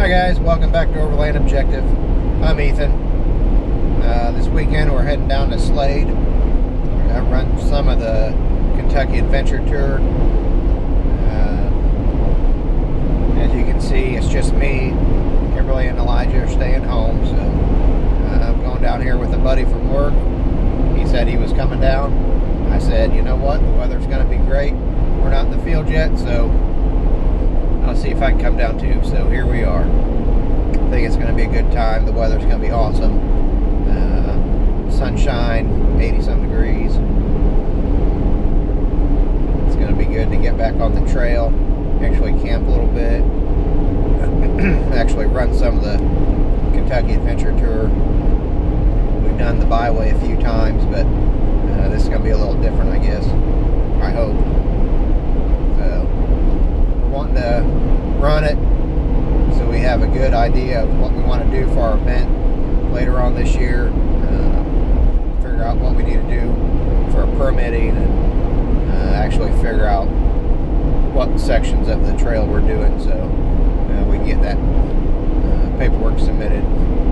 Hi guys, welcome back to Overland Objective. I'm Ethan. This weekend we're heading down to Slade. We're going to run some of the Kentucky Adventure Tour. As you can see, it's just me. Kimberly and Elijah are staying home, so I'm going down here with a buddy from work. He said he was coming down. I said, you know what, the weather's going to be great. We're not in the field yet, so I'll see if I can come down too. So here we are. I think it's going to be a good time. The weather's going to be awesome. Sunshine, 80 some degrees. It's going to be good to get back on the trail, actually camp a little bit, actually run some of the Kentucky Adventure Tour. We've done the byway a few times, but this is going to be a little different, I guess. I hope. So we're wanting to run it so we have a good idea of what we want to do for our event later on this year. Figure out what we need to do for permitting and actually figure out what sections of the trail we're doing, so we can get that paperwork submitted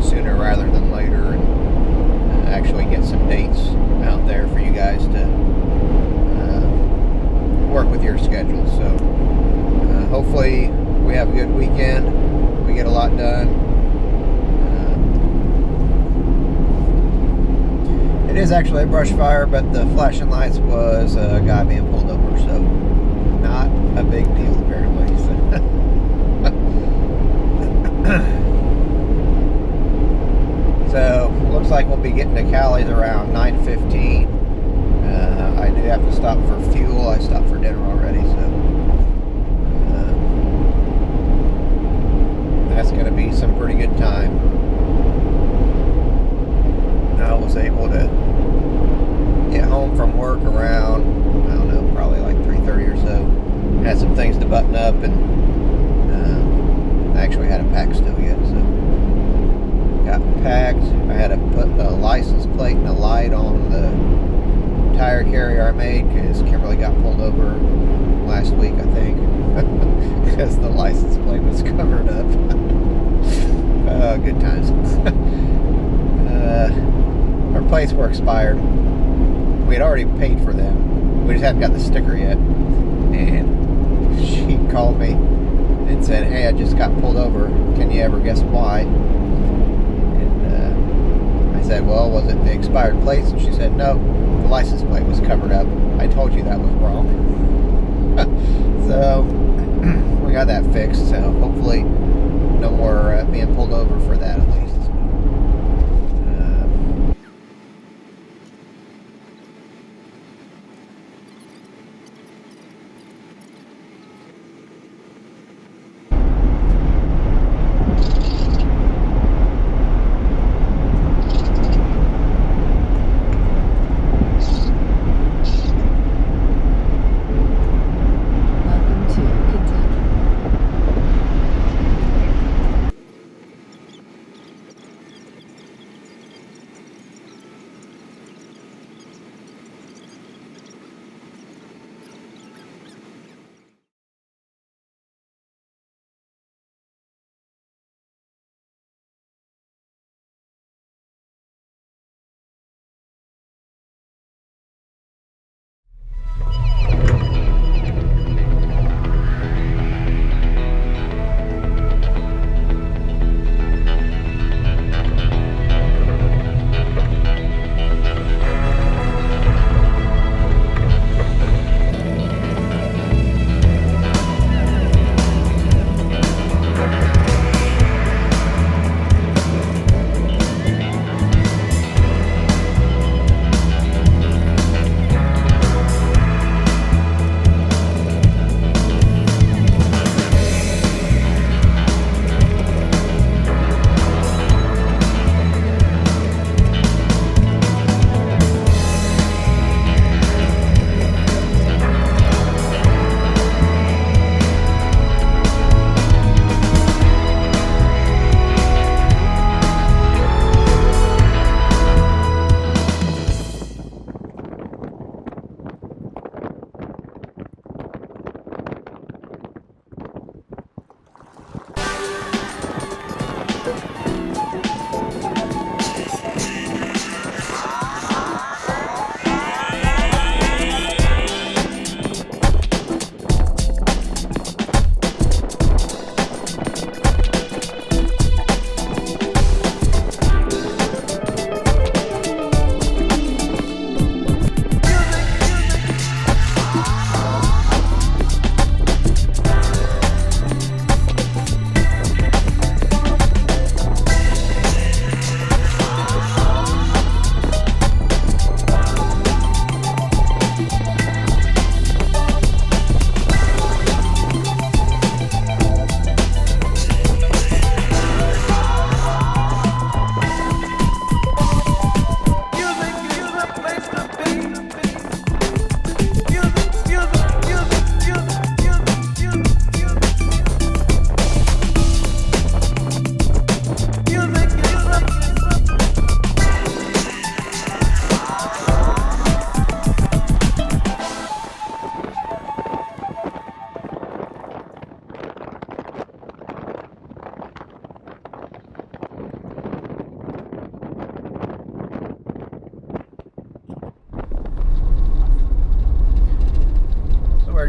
sooner rather than later, and actually get some dates out there for you guys to work with your schedule. So hopefully we have a good weekend, we get a lot done. It is actually a brush fire, but the flashing lights was a guy being pulled over, so not a big deal apparently. So looks like we'll be getting to Callie's around 9:15. I do have to stop for fuel. I stopped for dinner already, so that's going to be some pretty good time. I was able to get home from work around, I don't know, probably like 3:30 or so. Had some things to button up, and I actually hadn't packed still yet, so got packed. I had to put a license plate and a light on the tire carrier I made because Kimberly got pulled over last week, I think, because the license plate was covered up. Good times. Our plates were expired. We had already paid for them. We just hadn't got the sticker yet. And she called me and said, hey, I just got pulled over. Can you ever guess why? And I said, well, was it the expired plates? And she said, no, the license plate was covered up. I told you that was wrong. So we got that fixed. So hopefully no more being pulled over for that at least.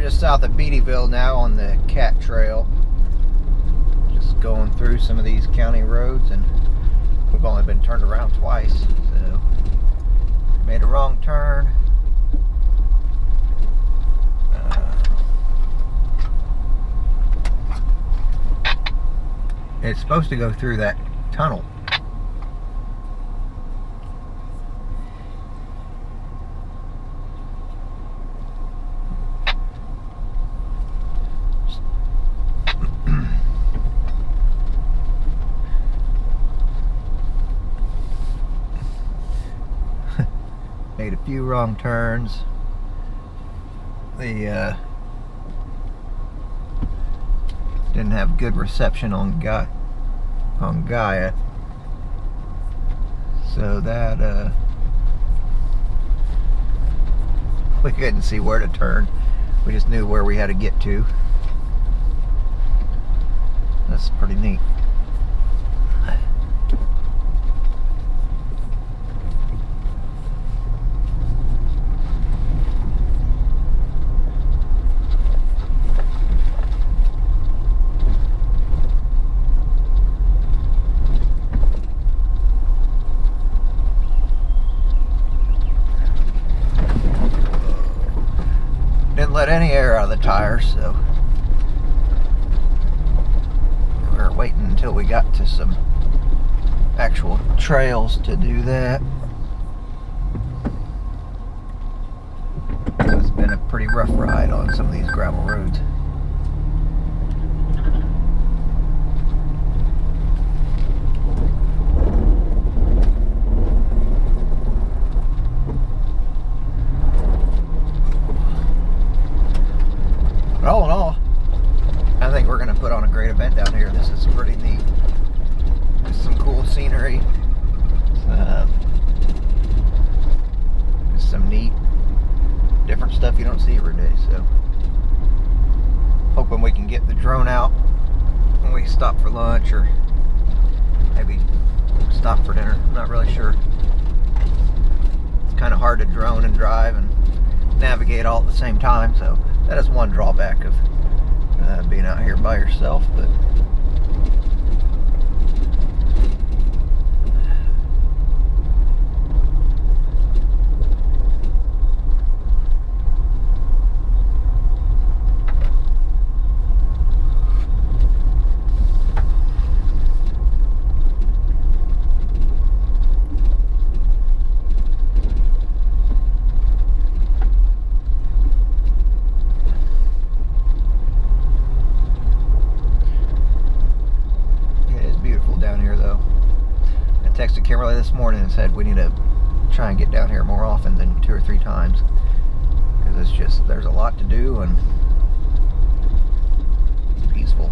just south of Beattyville now on the Cat Trail. Just going through some of these county roads, and we've only been turned around twice, so made a wrong turn. It's supposed to go through that tunnel. Made a few wrong turns. The didn't have good reception on Gaia, so that we couldn't see where to turn. We just knew where we had to get to. That's pretty neat. Didn't let any air out of the tires, so we were waiting until we got to some actual trails to do that. It's been a pretty rough ride on some of these gravel roads. All in all, I think we're going to put on a great event down here. This is pretty neat. There's some cool scenery. There's some neat, different stuff you don't see every day. So, hoping we can get the drone out when we stop for lunch, or maybe stop for dinner. I'm not really sure. It's kind of hard to drone and drive and navigate all at the same time, so that is one drawback of being out here by yourself. But down here though. I texted Kimberly this morning and said we need to try and get down here more often than 2 or 3 times, because it's just, there's a lot to do and it's peaceful.